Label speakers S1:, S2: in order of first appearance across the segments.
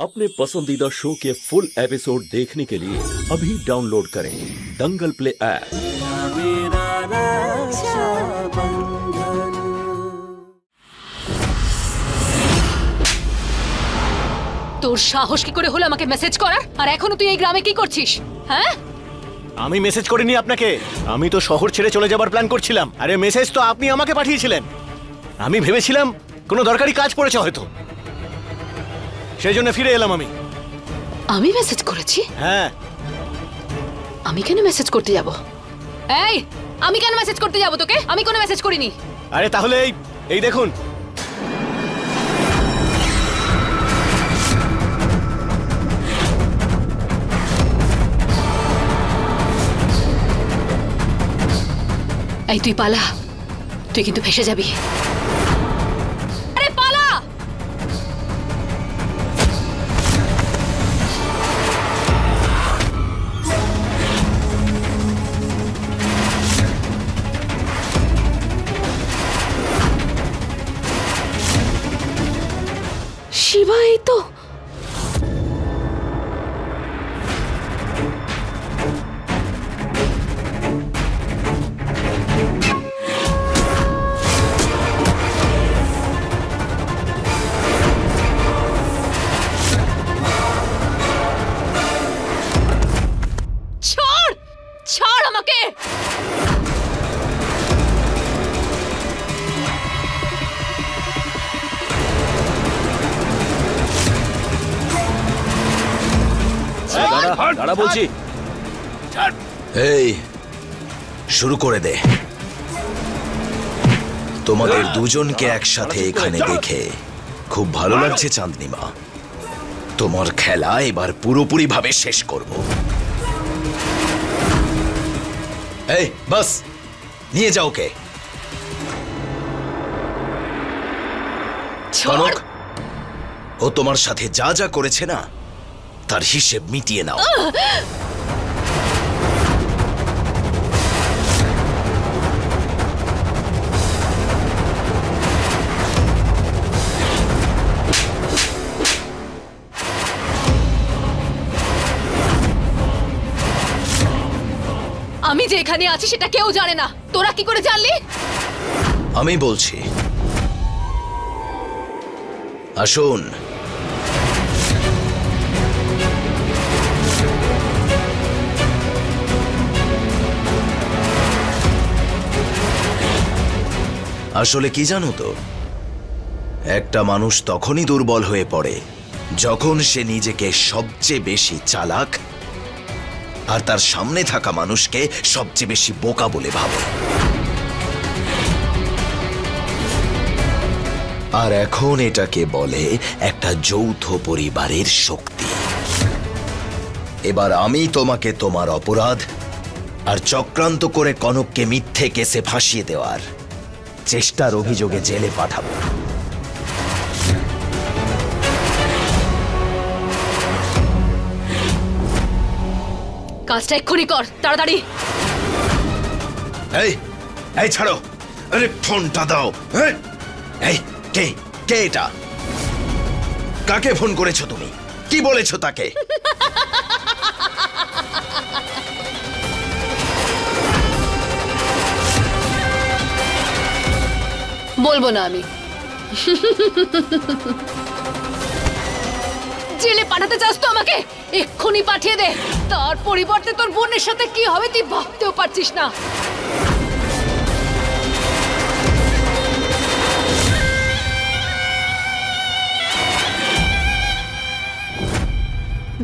S1: अपने पसंदीदा शो के फुल एपिसोड देखने के लिए अभी डाउनलोड करें दंगल प्ले ऐप।
S2: তোর সাহস কি করে হলো আমাকে মেসেজ করার? আর এখনো তুই এই গ্রামে কি করছিস? হ্যাঁ,
S3: আমি মেসেজ করিনি আপনাকে। আমি তো শহর ছেড়ে চলে যাবার প্ল্যান করছিলাম। আরে মেসেজ তো আপনি আমাকে পাঠিয়েছিলেন। আমি ভেবেছিলাম কোনো দরকারি কাজ পড়েছে হয়তো, সেই জন্য ফিরে এলাম।
S2: আমি মেসেজ করেছি?
S3: হ্যাঁ।
S2: আমি কেন মেসেজ করতে যাব? এই, আমি কেন মেসেজ করতে যাব তোকে? আমি কোনো মেসেজ করিনি।
S3: আরে তাহলে এই দেখুন।
S2: এই তুই পালা, তুই কিন্তু ফেসে যাবি। আরে পালা! শিবা, এই তো। ছাড় আমাকে!
S1: দাঁড়া বলছি।
S4: এই শুরু করে দে। তোমাদের দুজনকে একসাথে এখানে দেখে খুব ভালো লাগছে চাঁদনিমা। তোমার খেলা এবার পুরোপুরি ভাবে শেষ করব। এই বাস, নিয়ে যাও কে। কনক, ও তোমার সাথে যা যা করেছে না, তার হিসেব মিটিয়ে নাও।
S2: আমি যে এখানে আছি সেটা কেউ জানে না। তোরা কি করে জানলি?
S4: আমি বলছি, আসুন। আসলে কি জানো তো, একটা মানুষ তখনই দুর্বল হয়ে পড়ে যখন সে নিজেকে সবচেয়ে বেশি চালাক আর তার সামনে থাকা মানুষকে সবচেয়ে বেশি বোকা বলে ভাবে। আর এখন এটাকে বলে একটা যৌথ পরিবারের শক্তি। এবার আমি তোমাকে তোমার অপরাধ আর চক্রান্ত করে কনককে মিথ্যে কেসে ফাঁসিয়ে দেওয়ার চেষ্টার অভিযোগে জেলে পাঠাবো।
S2: কাজটা এক্ষুনি কর, তাড়াতাড়ি।
S4: এই এই ছাড়ো, আরে ফোনটা দাও। এই কে কে এটা? কাকে ফোন করেছো তুমি? কি বলেছো তাকে?
S2: বলবো না আমি। জেলে পাঠাতে চাস তো আমাকে? এক্ষুনি পাঠিয়ে দে। তার পরিবর্তে তোর বোনের সাথে কি হবে তুই ভাবতেও পারছিস না।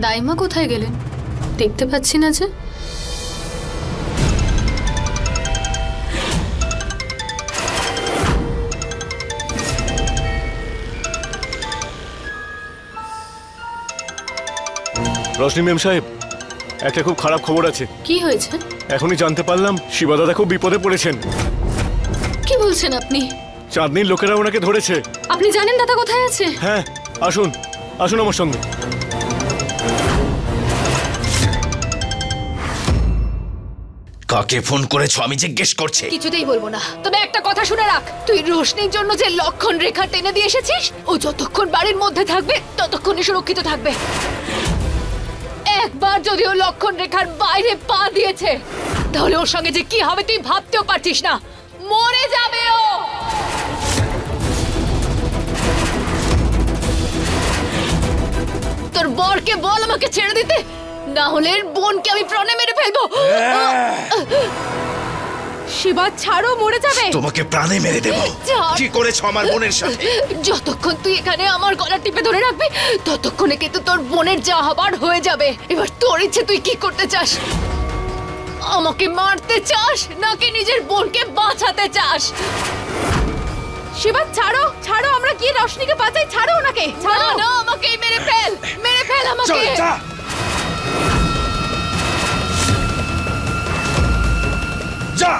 S5: দাইমা কোথায় গেলেন? দেখতে পাচ্ছি না যে।
S3: রশনি মেম সাহেব, একটা খুব খারাপ খবর আছে।
S5: কি হয়েছে?
S3: এখনই জানতে পারলাম শিবা দাদা খুব বিপদে পড়েছেন।
S5: কি বলছেন আপনি?
S3: চাঁদনির লোকেরা ওনাকে ধরেছে।
S5: আপনি জানেন দাদা কোথায় আছে?
S3: হ্যাঁ, আসুন আসুন আমার সঙ্গে।
S4: কাকে ফোন করেছো আমি জিজ্ঞেস করছি।
S2: কিছুতেই বলবো না, তবে একটা কথা শুনে রাখ, তুই রোশনির জন্য যে লক্ষণ রেখা টেনে দিয়ে এসেছিস, ও যতক্ষণ বাড়ির মধ্যে থাকবে ততক্ষণই সুরক্ষিত থাকবে। একবার যদি ও লক্ষণ রেখার বাইরে পা দিয়েছে, তাহলে ওর সঙ্গে যে কি হবে তুই ভাবতেও পারছিস না। মরে যাবে ও। তোর বরকে বল আমাকে ছেড়ে দিতে, না হলে এর বোনকে আমি প্রাণে মেরে ফেলবো। শিবা ছাড়ো, মরে যাবে।
S4: তোমাকে প্রাণে মেরে দেব। কি করেছো আমার বোনের সাথে?
S2: যতক্ষণ তুই এখানে আমার গলা টিপে ধরে রাখবি ততক্ষণে কিন্তু তোর বোনের যা হবার হয়ে যাবে। এবার তোর ইচ্ছে, তুই কি করতে চাস? আমাকে মারতে চাস নাকি নিজের বোনকে বাঁচাতে চাস? শিবা ছাড়ো, ছাড়ো, আমরা গিয়ে রোশনিকে বাঁচাই। ছাড়ো ওনাকে, ছাড়ো না, আমাকেই মেরে ফেল, মেরে ফেল আমাকে।
S4: যা।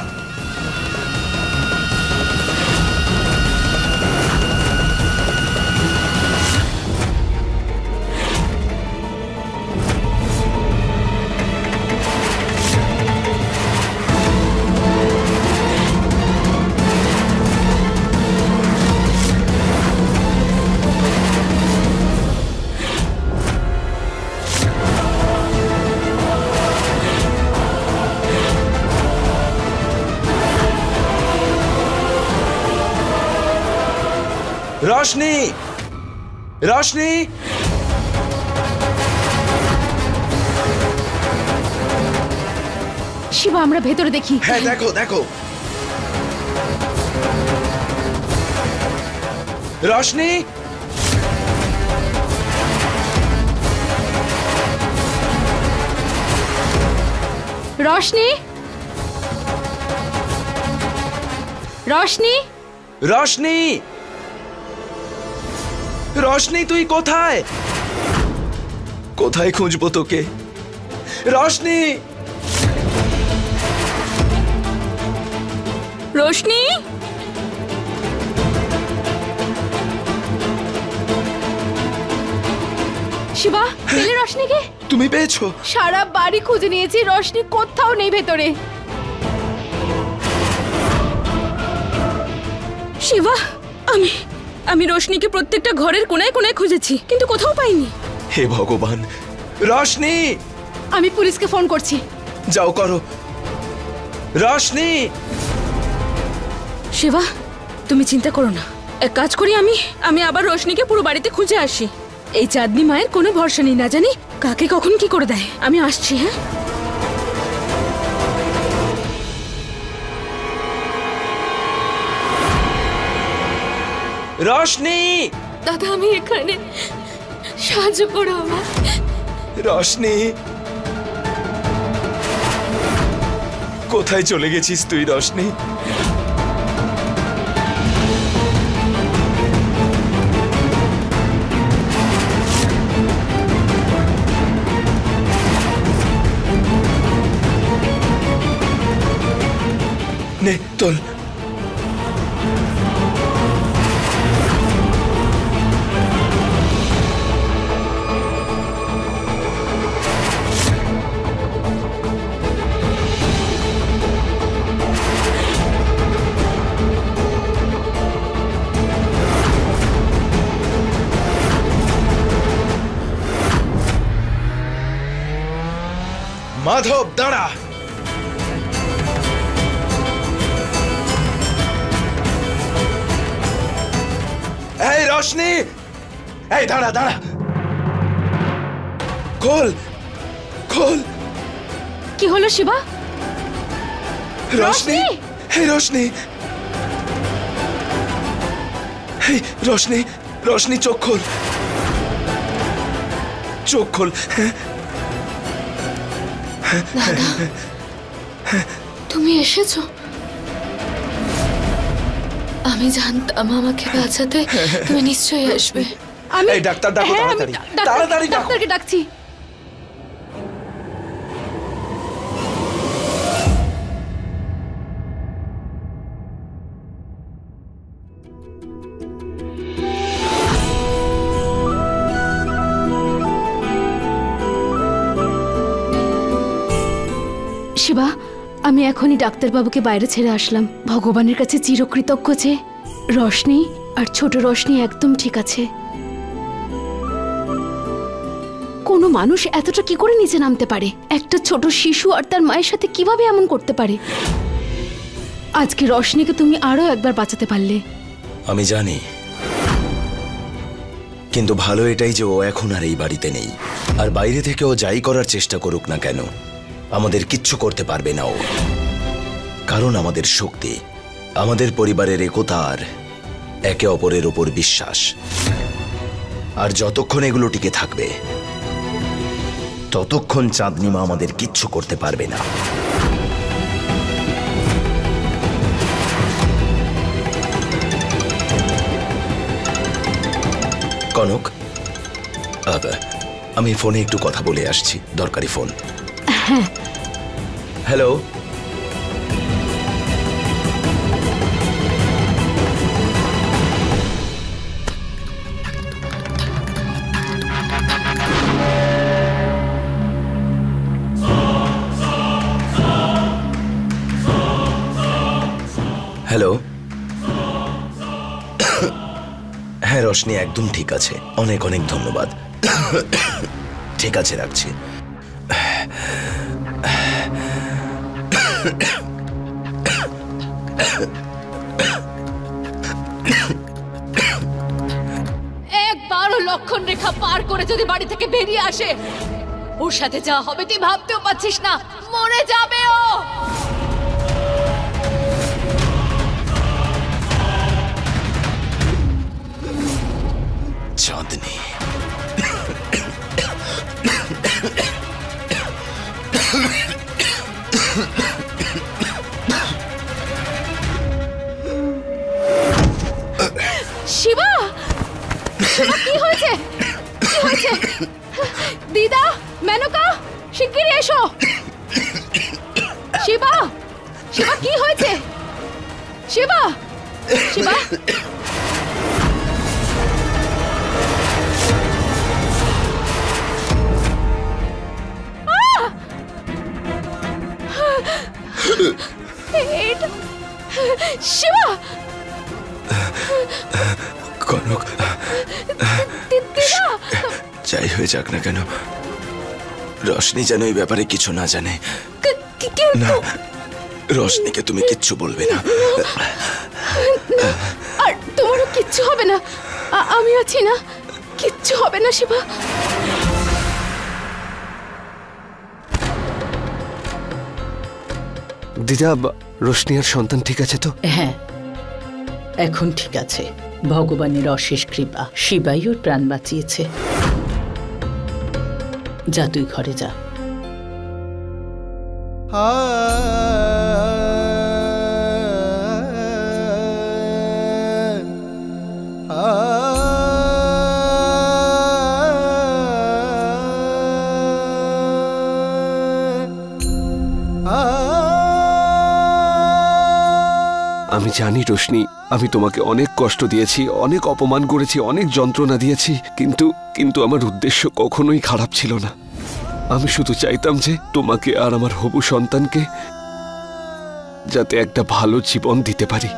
S4: रोशनी, रोशनी,
S2: শিবা আমরা ভেতরে দেখি।
S4: হ্যাঁ দেখো দেখো। रोशनी,
S2: রোশনি, রোশনি,
S4: रोशनी, रोशनी তুই কোথায়? কোথায় খুঁজবো তোকে? रोशनी,
S5: রোশনি,
S2: শিবা পেলে রোশনিকে?
S4: তুমি পেয়েছো?
S2: সারা বাড়ি খুঁজে নিয়েছি, রোশনি কোথাও নেই ভেতরে।
S5: শিবা, আমি রোশনিকে প্রত্যেকটা ঘরের কোনায় কোনায় খুঁজেছি, কিন্তু কোথাও পাইনি।
S4: হে ভগবান। रोशनी,
S2: আমি পুলিশকে ফোন করছি।
S4: যাও করো। रोशनी,
S5: শিবা তুমি চিন্তা করো না, এক কাজ করি, আমি আবার রোশনিকে পুরো বাড়িতে খুঁজে আসি। এই চাঁদনি মায়ের কোনো ভরসা নেই, না জানি কাকে কখন কি করে দেয়। আমি আসছি। হ্যাঁ
S4: रोशनी,
S5: দাদা আমি এখানে, সাহায্য করো আমার।
S4: रोशनी, কোথায় চলে গেছিস তুই रोशनी? নে তোল। মাধব দাঁড়া। এই रोशनी, এই দাঁড়া দাঁড়া। খোল খোল।
S2: কি হলো শিবা?
S4: रोशनी, हे रोशनी, हे रोशनी, रोशनी চোখ খোল, চোখ খোল।
S5: তুমি এসেছো? আমি জানতাম আমাকে বাঁচাতে তুমি নিশ্চয়ই আসবে।
S2: আমি
S4: এই ডাক্তার ডাকো তাড়াতাড়ি, তাড়াতাড়ি ডাকো।
S2: ডাক্তারকে ডাকছি। শিবা আমি এখনই ডাক্তারবাবুকে বাইরে ছেড়ে আসলাম। ভগবানের কাছে চিরকৃতজ্ঞ যে রশনি আর ছোট রশনি একদম ঠিক আছে। কোনো মানুষ এতটা কি করে নিচে নামতে পারে? একটা ছোট শিশু আর তার মায়ের সাথে কিভাবে এমন করতে পারে? আজকে রশনিকে তুমি আরো একবার বাঁচাতে পারলে।
S4: আমি জানি, কিন্তু ভালো এটাই যে ও এখন আর এই বাড়িতে নেই। আর বাইরে থেকে ও যাই করার চেষ্টা করুক না কেন, আমাদের কিচ্ছু করতে পারবে না ও। কারণ আমাদের শক্তি, আমাদের পরিবারের একতা আর একে অপরের উপর বিশ্বাস। আর যতক্ষণ এগুলো টিকে থাকবে ততক্ষণ চাঁদনি মা আমাদের কিচ্ছু করতে পারবে না। কনক, আমি ফোনে একটু কথা বলে আসছি, দরকারি ফোন। Hello, hello. হ্যাঁ রশনি একদম ঠিক আছে, অনেক অনেক ধন্যবাদ। ঠিক আছে, রাখছি।
S2: একবারও লক্ষণ রেখা পার করে যদি বাড়ি থেকে বেরিয়ে আসে, ওর সাথে যা হবে তুই ভাবতেও পারছিস না। মরে যাবে ও।
S4: চাঁদনি,
S2: শিবা, শিবা কি হয়েছে? কি হয়েছে? দিদা, মেনকা, শিগগিরই এসো। শিবা, শিবা কি হয়েছে? শিবা, শিবা। শিবা,
S4: কনক, যাই হয়ে যাক না কেন, রশনি যেন এই ব্যাপারে কিছু না জানে। না, রশনিকে তুমি কিচ্ছু বলবে না।
S2: আর তোমারও কিচ্ছু হবে না, আমি আছি না, কিচ্ছু হবে না শিবা।
S6: দিদা, রোশনি আর সন্তান ঠিক আছে তো?
S7: হ্যাঁ, এখন ঠিক আছে। ভগবানের অশেষ কৃপা, শিবাই ওর প্রাণ বাঁচিয়েছে। যা, তুই ঘরে যা।
S6: আমি জানি রোশনি, আমি তোমাকে অনেক কষ্ট দিয়েছি, অনেক অপমান করেছি, অনেক যন্ত্রণা দিয়েছি, কিন্তু আমার উদ্দেশ্য কখনোই খারাপ ছিল না। আমি শুধু চাইতাম যে তোমাকে আর আমার হবু সন্তানকে যাতে একটা ভালো জীবন দিতে পারি।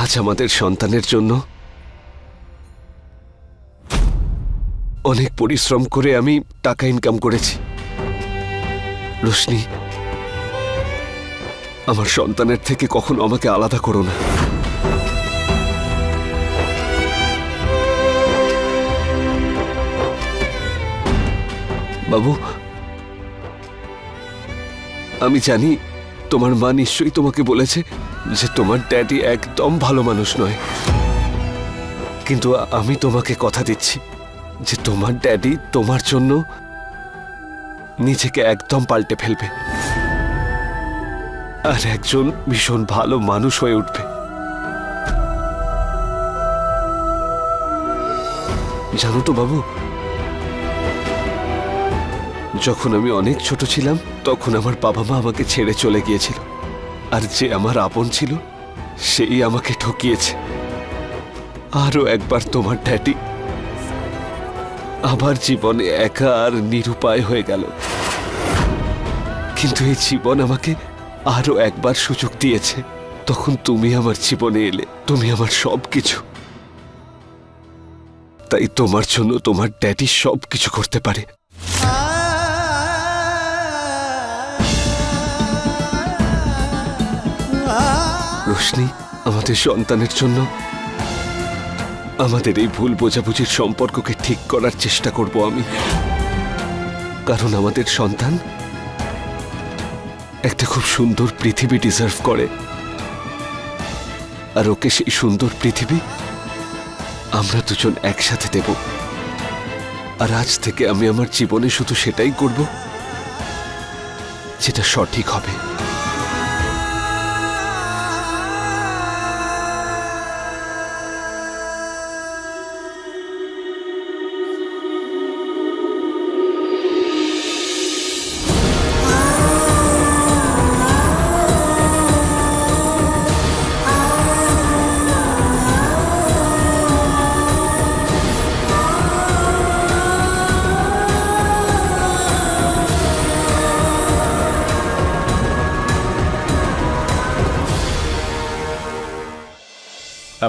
S6: আজ আমাদের সন্তানের জন্য অনেক পরিশ্রম করে আমি টাকা ইনকাম করেছি। রোশনি, আমার সন্তানের থেকে কখনো আমাকে আলাদা করো না। বাবু, আমি জানি তোমার মা নিশ্চয়ই তোমাকে বলেছে যে তোমার ড্যাডি একদম ভালো মানুষ নয়, কিন্তু আমি তোমাকে কথা দিচ্ছি যে তোমার ড্যাডি তোমার জন্য নিজেকে একদম পাল্টে ফেলবে আর একজন ভীষণ ভালো মানুষ হয়ে উঠবে। জানো তো বাবু, যখন আমি অনেক ছোট ছিলাম তখন আমার বাবা মা আমাকে ছেড়ে চলে গিয়েছিল, আর যে আমার আপন ছিল সেই আমাকে ঠকিয়েছে। আরো একবার তোমার ড্যাডি আমার জীবনে একা আর নিরুপায় হয়ে গেল। কিন্তু এই জীবন আমাকে আরো একবার সুযোগ দিয়েছে। তখন তুমি আমার জীবনে এলে, তুমি আমার সবকিছু। তাই তোমার জন্য তোমার ড্যাডি সবকিছু করতে পারে। রোশনি, আমাদের সন্তানের জন্য আমাদের এই ভুল বোঝাবুঝির সম্পর্ককে ঠিক করার চেষ্টা করব আমি। কারণ আমাদের সন্তান একটা খুব সুন্দর পৃথিবী ডিজার্ভ করে, আর ওকে সেই সুন্দর পৃথিবী আমরা দুজন একসাথে দেব। আর আজ থেকে আমি আমার জীবনে শুধু সেটাই করব যেটা সঠিক হবে।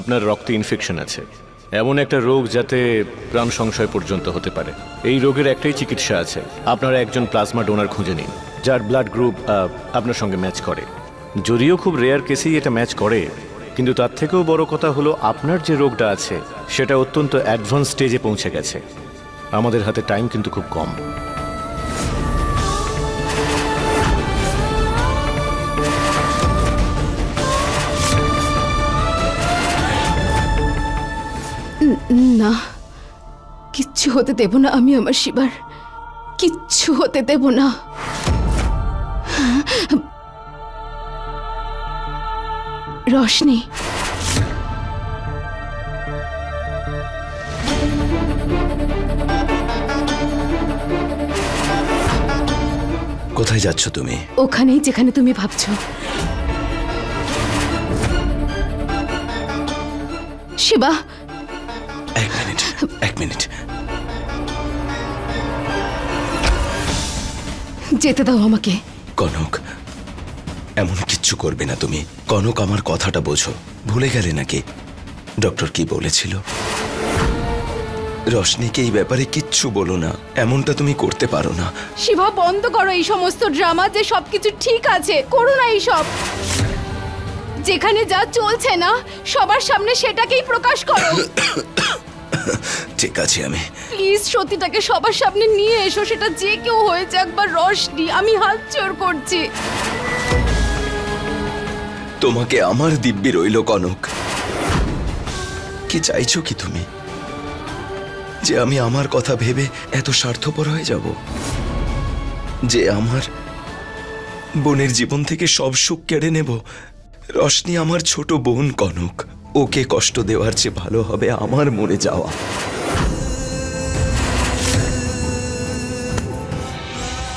S3: আপনার রক্তে ইনফেকশন আছে, এমন একটা রোগ যাতে প্রাণ সংশয় পর্যন্ত হতে পারে। এই রোগের একটাই চিকিৎসা আছে, আপনারা একজন প্লাজমা ডোনার খুঁজে নিন যার ব্লাড গ্রুপ আপনার সঙ্গে ম্যাচ করে। যদিও খুব রেয়ার কেসেই এটা ম্যাচ করে, কিন্তু তার থেকেও বড় কথা হলো আপনার যে রোগটা আছে সেটা অত্যন্ত অ্যাডভান্স স্টেজে পৌঁছে গেছে। আমাদের হাতে টাইম কিন্তু খুব কম।
S2: না, কিচ্ছু হতে দেব না আমি আমার শিবার, কিচ্ছু হতে দেব না। রোশনি,
S4: কোথায় যাচ্ছ তুমি?
S2: ওখানেই যেখানে তুমি ভাবছো। শিবা,
S4: এক মিনিট।
S2: যেতে দাও আমাকে।
S4: কনক, এমন কিচ্ছু করবে না তুমি। কনক, আমার কথাটা বোঝো। ভুলে গেলে নাকি ডক্টর কি বলেছিল? রোশনিকে এই ব্যাপারে কিচ্ছু বলো না, এমনটা তুমি করতে পারো না।
S2: শিবা, বন্ধ করো এই সমস্ত ড্রামা যে সবকিছু ঠিক আছে। করো না এইসব। যেখানে যা চলছে না সবার সামনে সেটাকেই প্রকাশ করো।
S4: ঠিক আছে, আমি
S2: প্লিজ সত্যিটাকে সবার সামনে নিয়ে এসো, সেটা যে কেউ হয়ে যাক বা রোশনি, আমি হাত জোড় করছি।
S4: তোমাকে আমার দিব্যি রইল। কনক, কি চাইছো কি তুমি? যে আমি আমার কথা ভেবে এত স্বার্থপর হয়ে যাব, যে আমার বোনের জীবন থেকে সব সুখ কেড়ে নেব? রোশনি আমার ছোট বোন কনক, ওকে কষ্ট দেওয়ার চেয়ে ভালো হবে আমার মরে যাওয়া।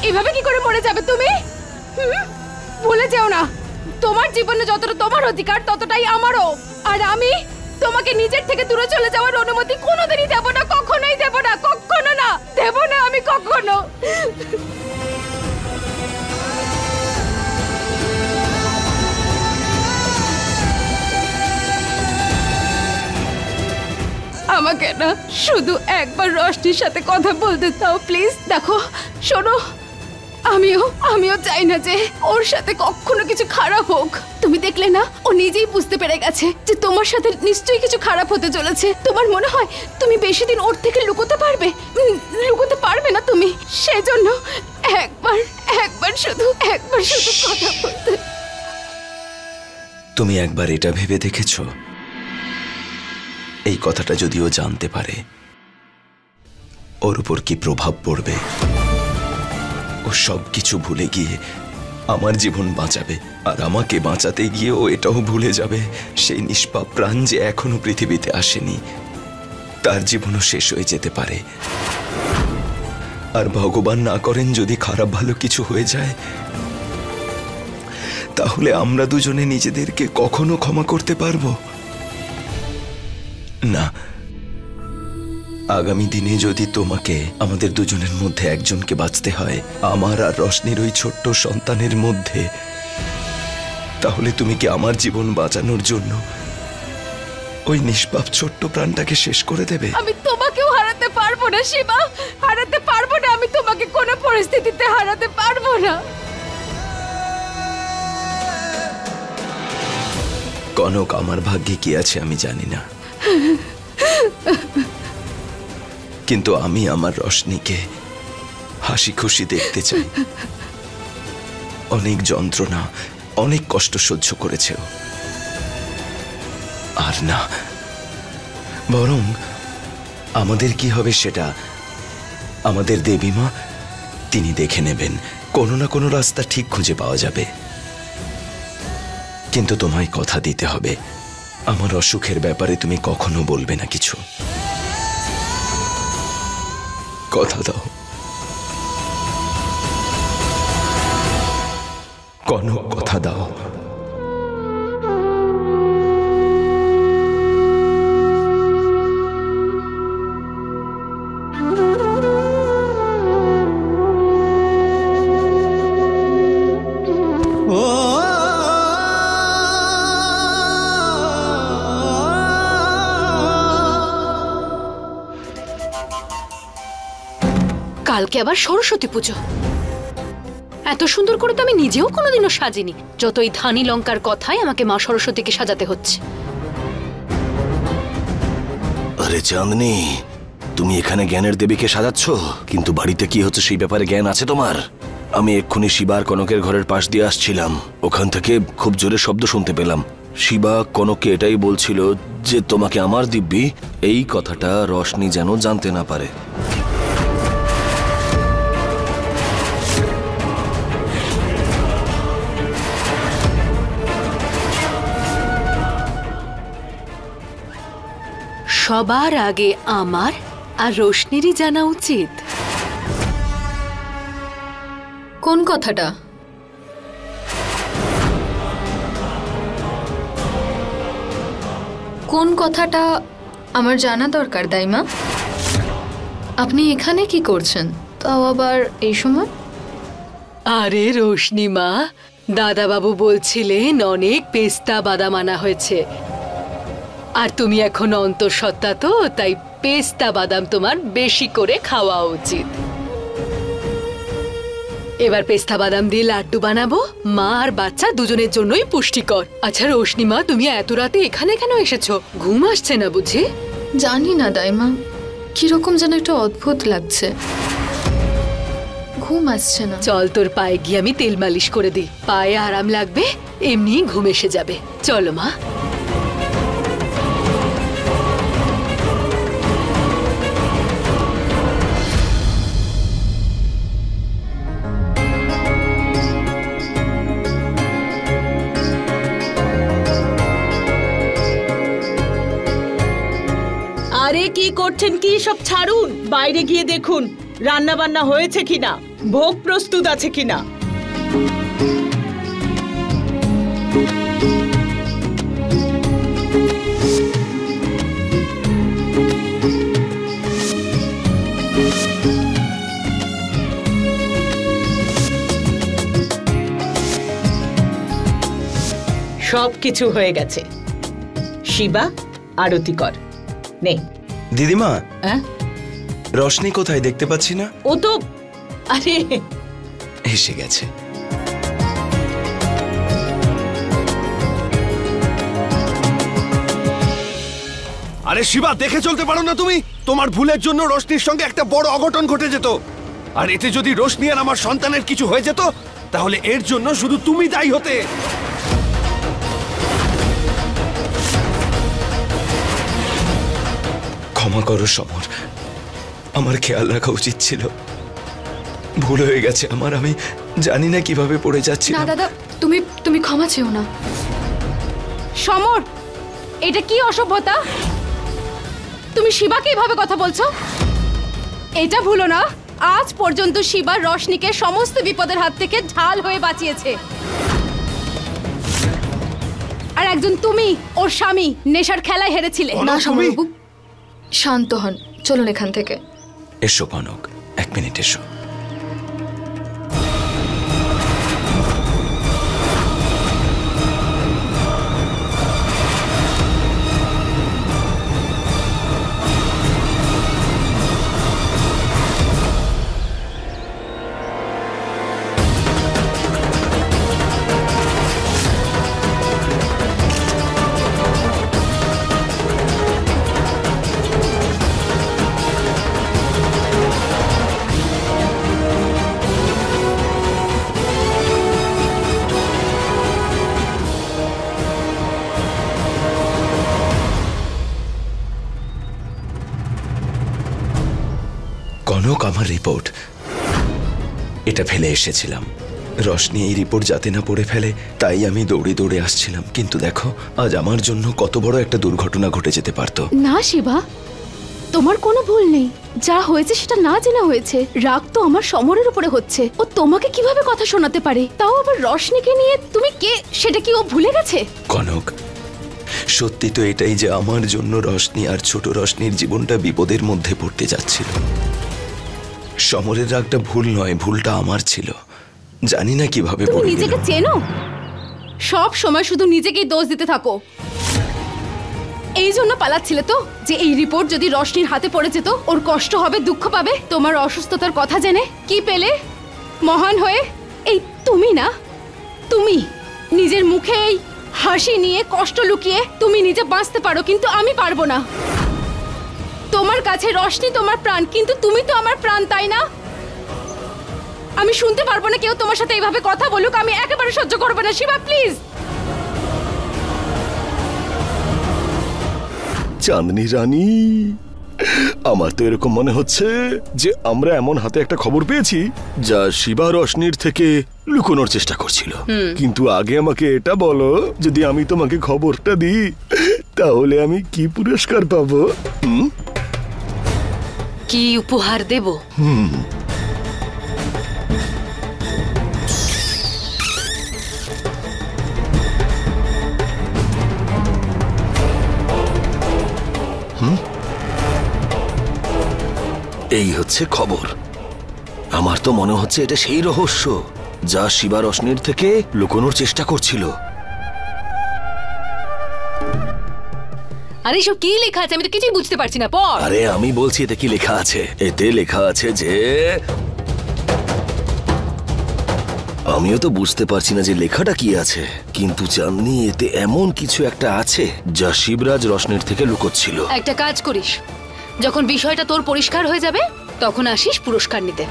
S2: এভাবে কি করে মরে যাবে তুমি? ভুলে যেও না, তোমার জীবনে যতটা তোমার অধিকার ততটাই আমারও। আর আমি তোমাকে নিজের থেকে দূরে চলে যাওয়ার অনুমতি কোনোদিনই দেব না, কখনোই দেব না, কখনো না, দেব না আমি কখনো। আমাকে না শুধু একবার রোশনির সাথে কথা বলতে দাও প্লিজ। দেখো, শোনো, আমিও চাই না যে ওর সাথে কখনো কিছু খারাপ হোক। তুমি দেখলে না, ও নিজেই বুঝতে পেরে গেছে যে তোমার সাথে নিশ্চয়ই কিছু খারাপ হতে চলেছে। তোমার মনে হয় তুমি বেশি দিন ওর থেকে লুকোতে পারবে? লুকোতে পারবে না তুমি। সেজন্য একবার শুধু কথা বলতে।
S4: তুমি একবার এটা ভেবে দেখেছ, এই কথাটা যদি ও জানতে পারে ওর উপর কি প্রভাব পড়বে? ও সবকিছু ভুলে গিয়ে আমার জীবন বাঁচাবে, আর আমাকে বাঁচাতে গিয়ে ও এটাও ভুলে যাবে সেই নিষ্পাপ প্রাণ যে এখনো পৃথিবীতে আসেনি, তার জীবনও শেষ হয়ে যেতে পারে। আর ভগবান না করেন যদি খারাপ ভালো কিছু হয়ে যায়, তাহলে আমরা দুজনে নিজেদেরকে কখনো ক্ষমা করতে পারবো না। আগামী দিনে যদি তোমাকে আমাদের দুজনের মধ্যে একজনকে বাঁচতে হয়, আমার আর রশনির ওই ছোট্ট সন্তানের মধ্যে, তাহলে তুমি কি আমার জীবন বাঁচানোর জন্য ওই নিষ্পাপ ছোট্ট প্রাণটাকে শেষ করে দেবে?
S5: আমি তোমাকেও হারাতে পারবো না শিবা, হারাতে পারবো না। আমি তোমাকে কোনো পরিস্থিতিতে হারাতে পারবো না।
S4: কনক আমার ভাগ্যে কি আছে আমি জানি না, কিন্তু আমি আমার রশনিকে হাসি খুশি দেখতে চাই। অনেক যন্ত্রণা, অনেক কষ্ট সহ্য করেছে ও। আর না, বরং আমাদের কি হবে সেটা আমাদের দেবীমা তিনি দেখে নেবেন। কোনো না কোনো রাস্তা ঠিক খুঁজে পাওয়া যাবে। কিন্তু তোমায় কথা দিতে হবে, আমার অসুখের ব্যাপারে তুমি কখনো বলবে না কিছু। কথা দাও কনক, কথা দাও।
S2: কালকে আবার সরস্বতী পুজো। এত সুন্দর করে তো আমি নিজেও কোনোদিনও সাজিনি। যত এই ধানি লঙ্কার কথায় আমাকে মা সরস্বতীকে সাজাতে হচ্ছে।
S3: আরে চাঁদনি, তুমি এখানে জ্ঞানের দেবীকে সাজাচ্ছ, কিন্তু বাড়িতে কি হচ্ছে সেই ব্যাপারে জ্ঞান আছে তোমার? আমি এক্ষুনি শিবা আর কনকের ঘরের পাশ দিয়ে আসছিলাম, ওখান থেকে খুব জোরে শব্দ শুনতে পেলাম। শিবা কনককে এটাই বলছিল যে তোমাকে আমার দিব্যি, এই কথাটা রশনি যেন জানতে না পারে।
S2: সবার আগে আমার আর রোশনিরই জানা উচিত। কোন কথাটা? কোন কথাটা আমার জানা দরকার দাইমা? আপনি এখানে কি করছেন, তাও আবার এই সময়? আরে রোশনি মা, দাদাবাবু বলছিলেন অনেক পেস্তা বাদাম আনা হয়েছে, আর তুমি এখন অন্তঃসত্ত্বা, তো তাই পেস্তা বাদাম তোমার বেশি করে খাওয়া উচিত। এবার পেস্তা বাদাম দিয়ে লাড্ডু বানাবো, মা আর বাচ্চা দুজনের জন্যই পুষ্টিকর। আচ্ছা রোশনি মা, তুমি এত রাতে এখানে কেন এসেছো? ঘুম আসছে না বুঝি?
S8: জানি না দাইমা, কিরকম যেন একটা অদ্ভুত লাগছে, ঘুম আসছে না।
S2: চল তোর পায়ে গিয়ে আমি তেল মালিশ করে দিই, পায়ে আরাম লাগবে, এমনি ঘুম এসে যাবে। চলো মা।
S9: আরে কি করছেন, কি সব ছাড়ুন, বাইরে গিয়ে দেখুন রান্না বান্না হয়েছে কিনা, ভোগ প্রস্তুত আছে কিনা। সব কিছু হয়ে গেছে। শিবা, আরতি কর। নে
S4: দিদিমা,
S9: হ্যাঁ
S4: রশনি কোথায় দেখতে পাচ্ছি না?
S9: ও তো আরে
S4: এসে গেছে।
S6: আরে শিবা, দেখে চলতে পারো না তুমি? তোমার ভুলের জন্য রোশনির সঙ্গে একটা বড় অঘটন ঘটে যেত, আর এতে যদি রোশনি আর আমার সন্তানের কিছু হয়ে যেত, তাহলে এর জন্য শুধু তুমি দায়ী হতে।
S4: ক্ষমা করো সমর, আমার খেয়াল রাখা উচিত ছিল, ভুল হয়ে গেছে আমার। আমি জানি না কিভাবে পড়ে যাচ্ছি।
S8: না দাদা, তুমি ক্ষমা চেও না।
S5: সমর, এটা কি অসভ্যতা? তুমি শিবাকে এভাবে কথা বলছো? এটা ভুলো না, আজ পর্যন্ত শিবা রশনিকে সমস্ত বিপদের হাত থেকে ঢাল হয়ে বাঁচিয়েছে, আর একজন তুমি, ওর স্বামী, নেশার খেলায় হেরেছিলে।
S8: না সমরবাবু, শান্ত হন, চলুন এখান থেকে।
S4: এসো কনক, 1 মিনিট এসো। কনক, আমার রিপোর্ট এটা ফেলে এসেছিলাম। রশনি এই রিপোর্ট যাতে না পড়ে ফেলে তাই আমি দৌড়ে দৌড়ে আসছিলাম, কিন্তু দেখো আজ আমার জন্য কত বড় একটা দুর্ঘটনা ঘটে যেতে পারতো।
S5: না শিবা, তোমার কোনো ভুল নেই। যা হয়েছে সেটা না জেনে হয়েছে। রাগ তো আমার সমরের উপরে হচ্ছে। ও তোমাকে কিভাবে কথা শোনাতে পারে, তাও আবার রশনিকে নিয়ে? তুমি কে সেটা কি ও ভুলে গেছে?
S4: কনক, সত্যি তো এটাই যে আমার জন্য রশনি আর ছোট রশনির জীবনটা বিপদের মধ্যে পড়তে যাচ্ছিল। সমরের রাগটা ভুল নয়, ভুলটা আমার ছিল। জানি না কিভাবে
S5: তুমি
S4: পড়ে
S5: নিজেকে
S4: গেলাম।
S5: চেনো? সব সময় শুধু নিজেকেই দোষ দিতে থাকো। এই জন্য পালাচ্ছিলে তো, যে এই রিপোর্ট যদি রশনির হাতে পড়ে যেত ওর কষ্ট হবে, দুঃখ পাবে। তোমার অসুস্থতার কথা জেনে কি পেলে মহান হয়ে? এই তুমি না, তুমি নিজের মুখে এই হাসি নিয়ে কষ্ট লুকিয়ে তুমি নিজে বাঁচতে পারো, কিন্তু আমি পারবো না। তোমার কাছে রশনি তোমার প্রাণ, কিন্তু তুমি তো আমার প্রাণ, তাই না? আমি শুনতে পারবো না কেউ তোমার সাথে এইভাবে কথা বলুক। আমি একেবারে সহ্য করবো না। শিবা প্লিজ।
S10: চাঁদনি রানী, আমার তো এরকম মনে হচ্ছে যে আমরা এমন হাতে একটা খবর পেয়েছি যা শিবা রশনির থেকে লুকোনোর চেষ্টা করছিল। কিন্তু আগে আমাকে এটা বলো, যদি আমি তোমাকে খবরটা দিই তাহলে আমি কি পুরস্কার পাবো?
S2: কি উপহার দেব?
S10: এই হচ্ছে খবর। আমার তো মনে হচ্ছে এটা সেই রহস্য যা শিবা রশনির থেকে লুকোনোর চেষ্টা করছিল।
S2: আরে সব কি লেখা আছে? আমি তো কিছুই বুঝতে পারছি না। পড়।
S10: আরে আমি বলছি এতে কি লেখা আছে। এতে লেখা আছে যে, আমিও তো বুঝতে পারছি না যে লেখাটা কি আছে, কিন্তু চাঁদনি এতে এমন কিছু একটা আছে যা শিবরাজ রশনির থেকে লুকোচ্ছিল।
S2: একটা কাজ করিস, যখন বিষয়টা তোর পরিষ্কার হয়ে যাবে তখন আসিস পুরস্কার নিতে।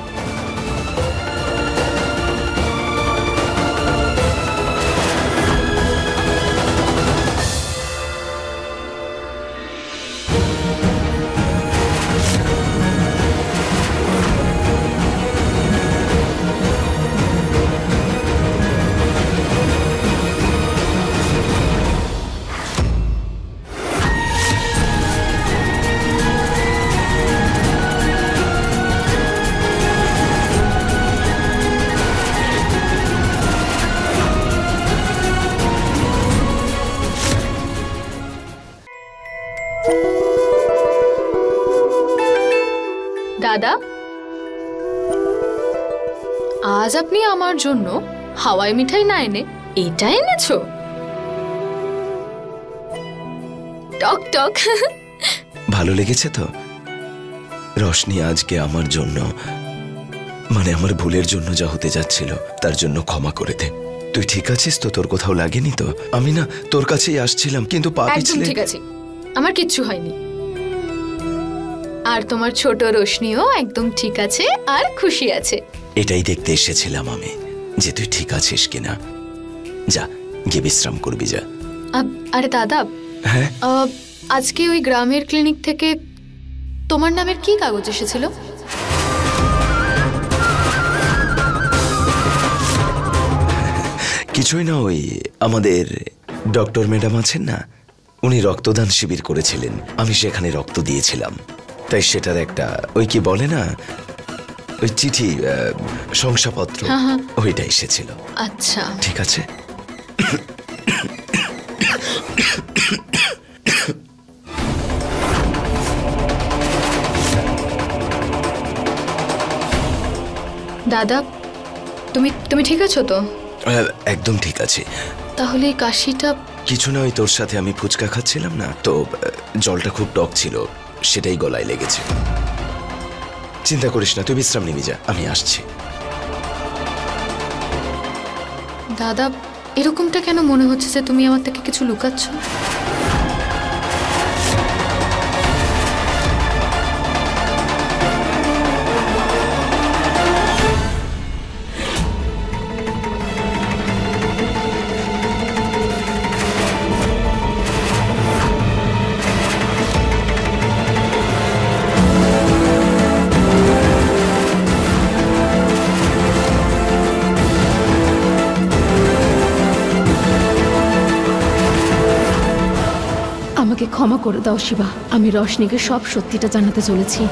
S8: দাদা, আজ আপনি আমার জন্য হাওয়াই মিঠাই না এনে এটা এনেছো? টক টক।
S4: ভালো লেগেছে তো? রশনি আজকে আমার জন্য, মানে আমার ভুলের জন্য যা হতে যাচ্ছিল তার জন্য ক্ষমা করে দে। তুই ঠিক আছিস তো? তোর কোথাও লাগেনি তো? আমি না তোর কাছেই আসছিলাম, কিন্তু পা
S8: একদম
S4: পিছলে।
S8: ঠিক আছে, আমার কিচ্ছু হয়নি। আর তোমার ছোট রোশনিও একদম ঠিক আছে আর খুশি আছে।
S4: এটাই দেখতে এসেছিলাম আমি, যে তুই ঠিক আছিস কিনা। যা গিয়ে বিশ্রাম করবি, যা।
S8: আরে দাদা,
S4: হ্যাঁ,
S8: আজকে ওই গ্রামের ক্লিনিক থেকে তোমার নামের কি কাগজ এসেছিল?
S4: কিছুই না, ওই আমাদের ডক্টর ম্যাডাম আছেন না, উনি রক্তদান শিবির করেছিলেন, আমি সেখানে রক্ত দিয়েছিলাম, তাই সেটার একটা ওই কি বলে না, ওই চিঠি, শংসাপত্র, ওইটা এসেছিল।
S8: আচ্ছা
S4: ঠিক আছে।
S8: দাদা, তুমি ঠিক আছো তো?
S4: একদম ঠিক আছে।
S8: তাহলে এই কাশিটা?
S4: কিছু না, ওই তোর সাথে আমি ফুচকা খাচ্ছিলাম না তো, জলটা খুব টক ছিল, সেটাই গলায় লেগেছে। চিন্তা করিস না, তুই বিশ্রাম নিবি যা, আমি আসছি।
S8: দাদা, এরকমটা কেন মনে হচ্ছে যে তুমি আমার থেকে কিছু লুকাচ্ছ?
S5: আমাকে ক্ষমা করে দাও শিবা, আমি রশনিকে সব সত্যিটা জানাতে চলেছি।